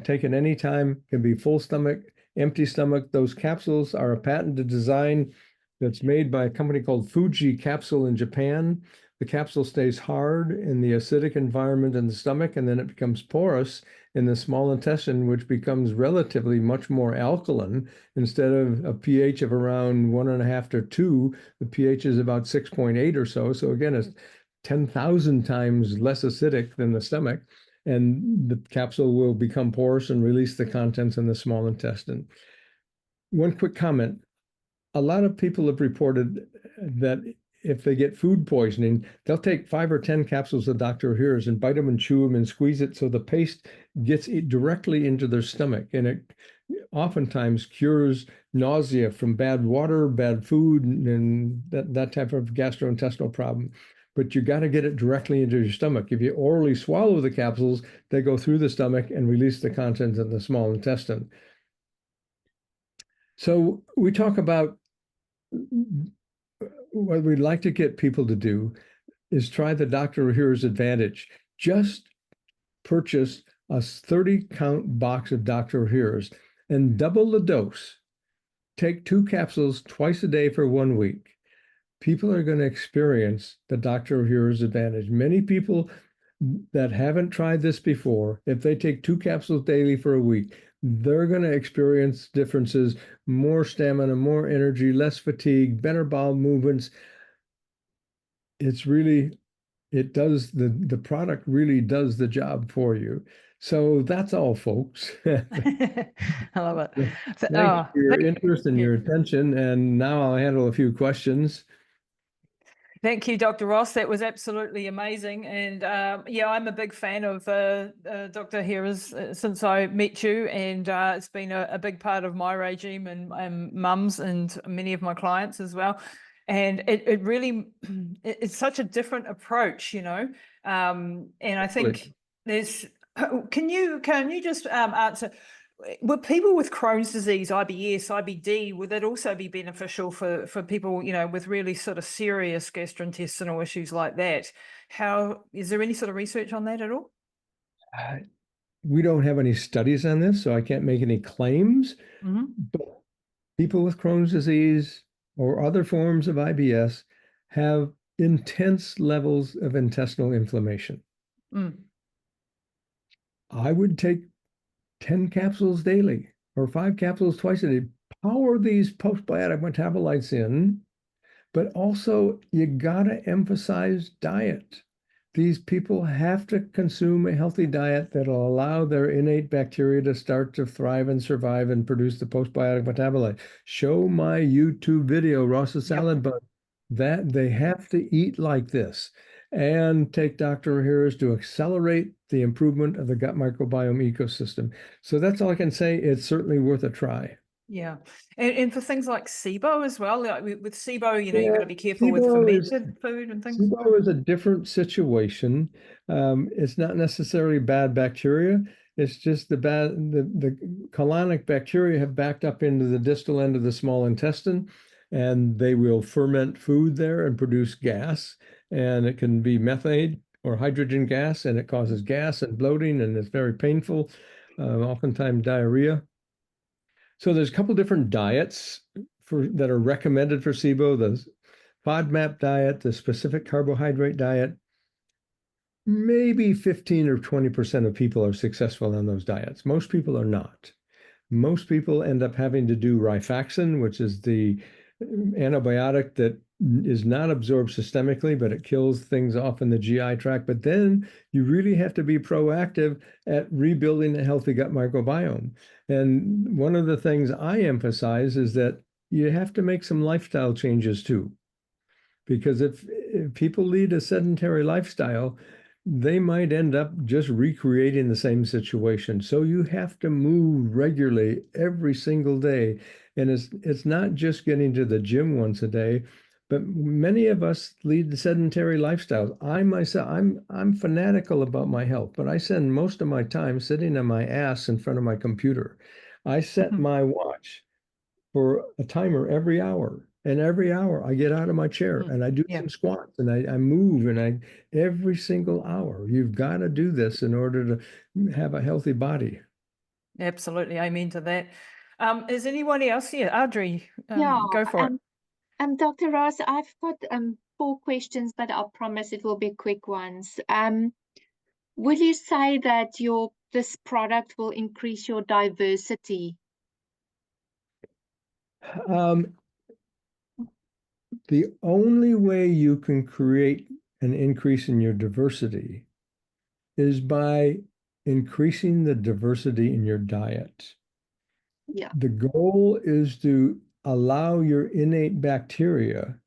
Take it anytime, can be full stomach, empty stomach. Those capsules are a patented design that's made by a company called Fuji Capsule in Japan. The capsule stays hard in the acidic environment in the stomach, and then it becomes porous in the small intestine, which becomes relatively much more alkaline. Instead of a pH of around 1.5 to 2, the pH is about 6.8 or so. So again, it's 10,000 times less acidic than the stomach, and the capsule will become porous and release the contents in the small intestine. One quick comment. A lot of people have reported that if they get food poisoning, they'll take 5 or 10 capsules of Dr. Here's and bite them and chew them and squeeze it so the paste gets directly into their stomach. And it oftentimes cures nausea from bad water, bad food, and that type of gastrointestinal problem. But you got to get it directly into your stomach. If you orally swallow the capsules, they go through the stomach and release the contents of the small intestine. So we talk about what we'd like to get people to do is try the Dr. Hero's Advantage. Just purchase a 30-count box of Dr. Hero's and double the dose. Take 2 capsules twice a day for 1 week. People are going to experience the Dr. Hero's Advantage. Many people that haven't tried this before, if they take 2 capsules daily for a week, they're going to experience differences, more stamina, more energy, less fatigue, better bowel movements. It's really, it does, the product really does the job for you. So that's all, folks. I love it. So, Thank you for your interest and you. your attention. And now I'll handle a few questions. Thank you, Dr. Ross. That was absolutely amazing. And yeah, I'm a big fan of Dr. Hero's since I met you. And it's been a big part of my regime and mums and many of my clients as well. And it really, it's such a different approach, you know. And I think there's, can you just answer, would people with Crohn's disease, IBS, IBD, would that also be beneficial for people, you know, with really sort of serious gastrointestinal issues like that? How, is there any sort of research on that at all? We don't have any studies on this, so I can't make any claims. But people with Crohn's disease or other forms of IBS have intense levels of intestinal inflammation. I would take 10 capsules daily or 5 capsules twice a day. Power these postbiotic metabolites in, but also you gotta emphasize diet. These people have to consume a healthy diet that'll allow their innate bacteria to start to thrive and survive and produce the postbiotic metabolite. Show my YouTube video, Ross's Salad Bun, that they have to eat like this and take Dr. Hero's to accelerate the improvement of the gut microbiome ecosystem. So that's all I can say. It's certainly worth a try. Yeah. And for things like SIBO as well, like with SIBO, you know, you've got to be careful SIBO with fermented food and things. SIBO is a different situation. It's not necessarily bad bacteria. It's just the colonic bacteria have backed up into the distal end of the small intestine, and they will ferment food there and produce gas. And it can be methane or hydrogen gas, and it causes gas and bloating, and it's very painful, oftentimes diarrhea. So there's a couple different diets that are recommended for SIBO. The FODMAP diet, the specific carbohydrate diet. Maybe 15 or 20% of people are successful on those diets. Most people are not. Most people end up having to do rifaximin, which is the antibiotic that is not absorbed systemically, but it kills things off in the GI tract. But then you really have to be proactive at rebuilding a healthy gut microbiome. And one of the things I emphasize is that you have to make some lifestyle changes too. Because if people lead a sedentary lifestyle, they might end up just recreating the same situation. So you have to move regularly every single day. And it's not just getting to the gym once a day, but many of us lead the sedentary lifestyles. I myself, I'm fanatical about my health, but I spend most of my time sitting on my ass in front of my computer. I set my watch for a timer every hour. And every hour I get out of my chair and I do some squats and I move and every single hour. You've got to do this in order to have a healthy body. Absolutely. Amen to that. Is anybody else here? Audrey, Yeah, go for it. Dr. Ross, I've got 4 questions, but I'll promise it will be quick ones. Will you say that this product will increase your diversity? The only way you can create an increase in your diversity is by increasing the diversity in your diet. Yeah. The goal is to allow your innate bacteria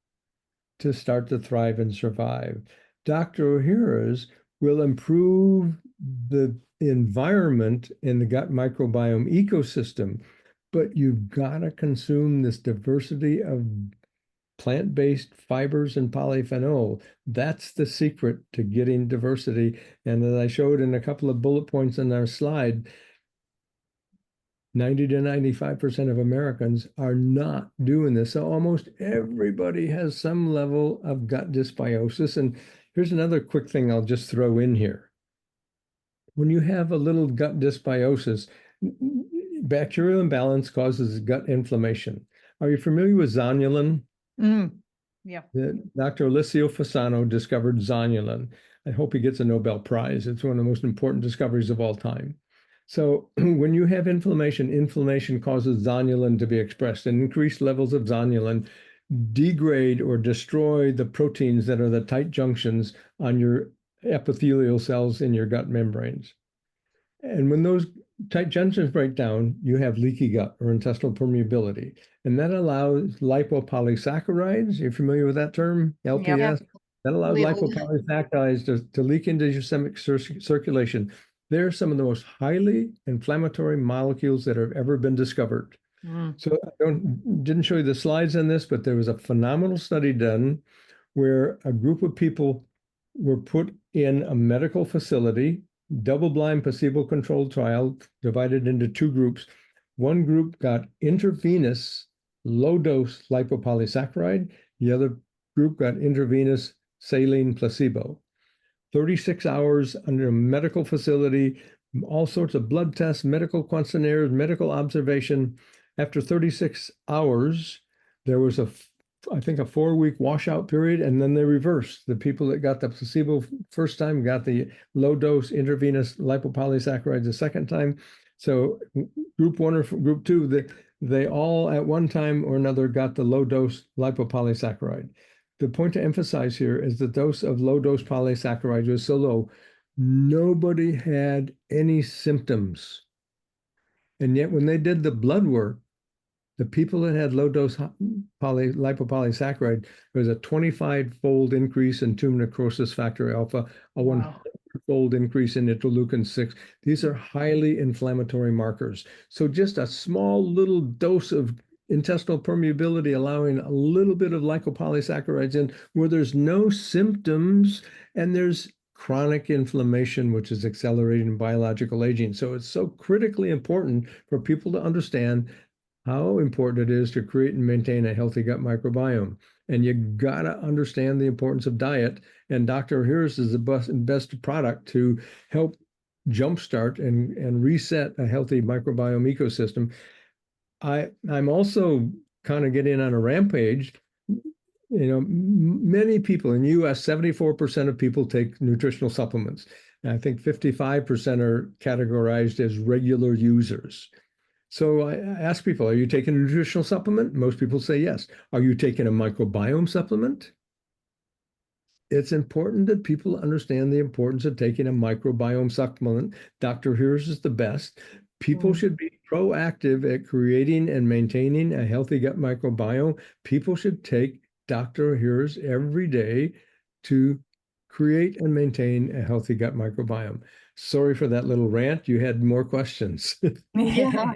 to start to thrive and survive. Dr. Hero's will improve the environment in the gut microbiome ecosystem, but you've got to consume this diversity of plant-based fibers and polyphenol. That's the secret to getting diversity. And as I showed in a couple of bullet points on our slide, 90 to 95% of Americans are not doing this. So almost everybody has some level of gut dysbiosis. And here's another quick thing I'll just throw in here. When you have a little gut dysbiosis, bacterial imbalance causes gut inflammation. Are you familiar with zonulin? Yeah. Dr. Alessio Fasano discovered zonulin. I hope he gets a Nobel Prize. It's one of the most important discoveries of all time. So when you have inflammation, inflammation causes zonulin to be expressed, and increased levels of zonulin degrade or destroy the proteins that are the tight junctions on your epithelial cells in your gut membranes. And when those tight junctions break down, you have leaky gut or intestinal permeability. And that allows lipopolysaccharides. You're familiar with that term? LPS? Yep. That allows We all- lipopolysaccharides to leak into your systemic circulation. They're some of the most highly inflammatory molecules that have ever been discovered. So I didn't show you the slides on this, but there was a phenomenal study done where a group of people were put in a medical facility, double-blind placebo-controlled trial divided into two groups. One group got intravenous low-dose lipopolysaccharide. The other group got intravenous saline placebo. 36 hours under a medical facility, all sorts of blood tests, medical questionnaires, medical observation. After 36 hours, there was I think a 4-week washout period, and then they reversed. The people that got the placebo first time got the low dose intravenous lipopolysaccharides the second time. So group 1 or group 2, they all at one time or another got the low dose lipopolysaccharide. The point to emphasize here is the dose of low dose polysaccharide was so low, nobody had any symptoms. And yet when they did the blood work, the people that had low-dose lipopolysaccharide, there was a 25-fold increase in tumor necrosis factor alpha, a 100-fold increase in interleukin-6. These are highly inflammatory markers. So just a small little dose of intestinal permeability, allowing a little bit of lipopolysaccharides in where there's no symptoms and there's chronic inflammation, which is accelerating biological aging. So it's so critically important for people to understand how important it is to create and maintain a healthy gut microbiome. And you gotta understand the importance of diet. And Dr. Harris is the best product to help jumpstart and reset a healthy microbiome ecosystem. I'm also kind of getting on a rampage. Many people in the US, 74% of people take nutritional supplements. And I think 55% are categorized as regular users. So I ask people, are you taking a nutritional supplement? Most people say yes. Are you taking a microbiome supplement? It's important that people understand the importance of taking a microbiome supplement. Dr. Heers is the best. People should be proactive at creating and maintaining a healthy gut microbiome. People should take Dr. Heers every day to create and maintain a healthy gut microbiome. Sorry for that little rant. You had more questions. Yeah.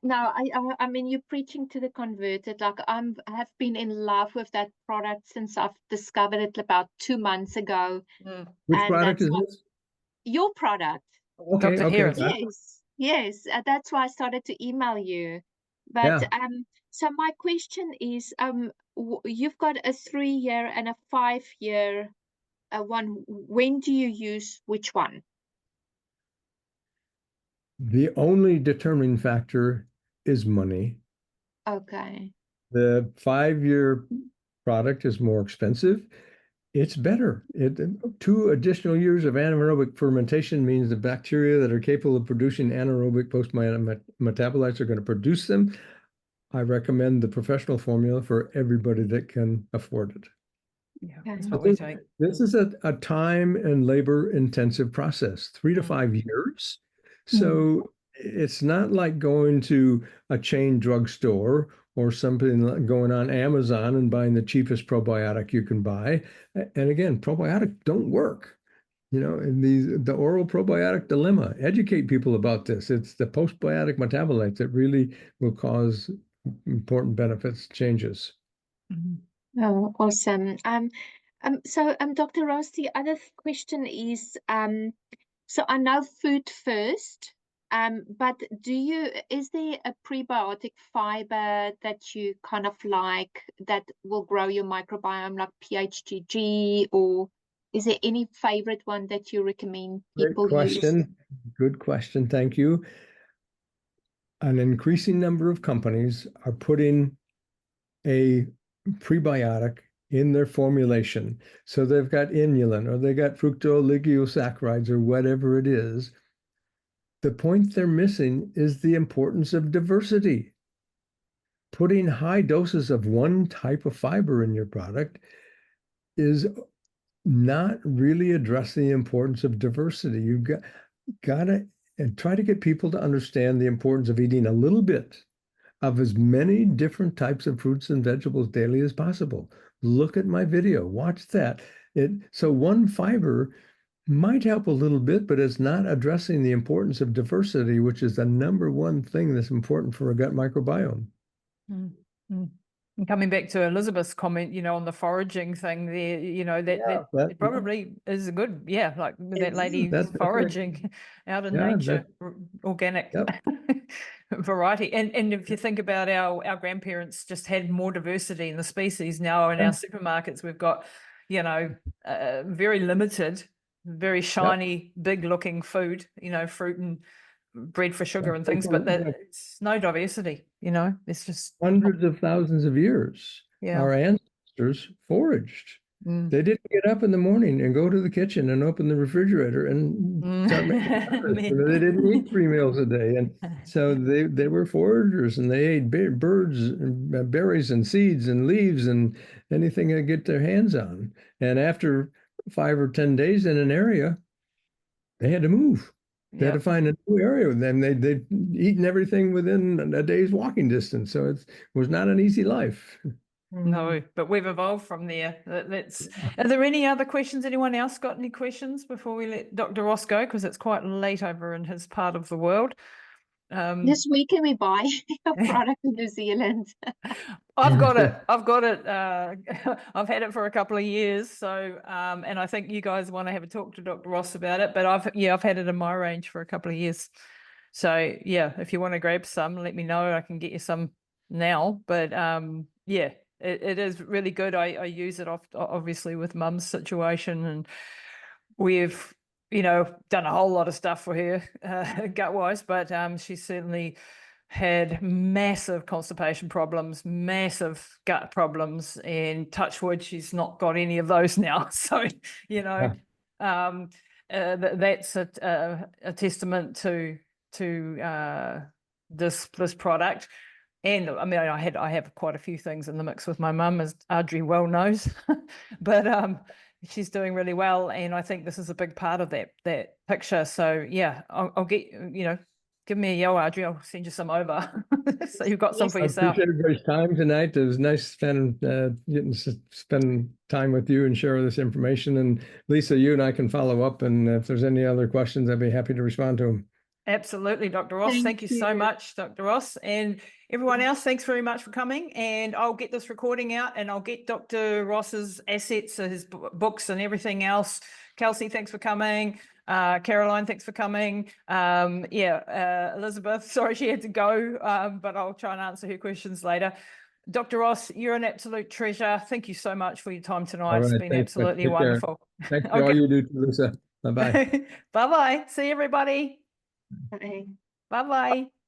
No, I mean, you're preaching to the converted. Like I have been in love with that product since I've discovered it about 2 months ago. Which And product that's is why- this? Your product. Okay, Dr. okay. Harris. Yes. That's why I started to email you. But so my question is, you've got a 3-year and a 5-year one. When do you use which one? The only determining factor is money. Okay. The 5-year product is more expensive. It's better. 2 additional years of anaerobic fermentation means the bacteria that are capable of producing anaerobic post-metabolites are going to produce them. I recommend the professional formula for everybody that can afford it. Yeah, Okay. that's what we take. This is a time and labor intensive process, 3 to 5 years. So it's not like going to a chain drugstore or something like going on Amazon and buying the cheapest probiotic you can buy. And again, probiotics don't work. and the oral probiotic dilemma. Educate people about this. It's the postbiotic metabolites that really will cause important benefits, changes. Oh, awesome. So, Dr. Ross, the other question is, so I know food first, but is there a prebiotic fiber that you kind of like that will grow your microbiome, like PHGG, or is there any favorite one that you recommend people use? Good question. Thank you. An increasing number of companies are putting a prebiotic in their formulation. So they've got inulin or they got fructooligosaccharides or whatever it is. The point they're missing is the importance of diversity. Putting high doses of one type of fiber in your product is not really addressing the importance of diversity. You've got to and try to get people to understand the importance of eating a little bit of as many different types of fruits and vegetables daily as possible. Look at my video, watch that. So one fiber might help a little bit, but it's not addressing the importance of diversity, which is the number one thing that's important for a gut microbiome. And coming back to Elizabeth's comment, on the foraging thing there, that probably is a good, like that lady foraging out in nature, organic variety. And if you think about our grandparents just had more diversity in the species. Now in our supermarkets, we've got, very limited, very shiny, big looking food, fruit and bred for sugar and things, but it's no diversity, it's just hundreds of thousands of years. Our ancestors foraged. They didn't get up in the morning and go to the kitchen and open the refrigerator and start making breakfast. They didn't eat 3 meals a day. And so they were foragers, and they ate birds and berries and seeds and leaves and anything they get their hands on. And after 5 or 10 days in an area, they had to move. They had to find a new area. Then they'd eaten everything within a day's walking distance. So it was not an easy life. No, but we've evolved from there. Are there any other questions? Anyone else got any questions before we let Dr. Ross go? Because it's quite late over in his part of the world. This week, can we buy a product in New Zealand? I've got it. I've had it for a couple of years. So, and I think you guys want to have a talk to Dr. Ross about it. But I've had it in my range for a couple of years. So if you want to grab some, let me know. I can get you some now. But it is really good. I use it obviously with Mum's situation, and we've done a whole lot of stuff for her gut wise, but she certainly had massive constipation problems, massive gut problems, and touch wood, she's not got any of those now. So that's a testament to this product. And I mean, I have quite a few things in the mix with my mum, as Audrey well knows, but she's doing really well, and I think this is a big part of that picture. So I'll get give me a yell, Audrey. I'll send you some over, so you've got some for yourself. I appreciate everybody's time tonight. It was nice getting to spend time with you and share this information. And Lisa, you and I can follow up, and if there's any other questions, I'd be happy to respond to them. Absolutely, Dr. Ross. Thank you so much, Dr. Ross. And everyone else, thanks very much for coming. And I'll get this recording out, and I'll get Dr. Ross's assets, his books and everything else. Kelsey, thanks for coming. Caroline, thanks for coming. Elizabeth, sorry she had to go, but I'll try and answer her questions later. Dr. Ross, you're an absolute treasure. Thank you so much for your time tonight. Right, it's been absolutely wonderful. Thanks for all you do, Lisa. Bye-bye. Bye-bye. See everybody. Bye. Bye-bye.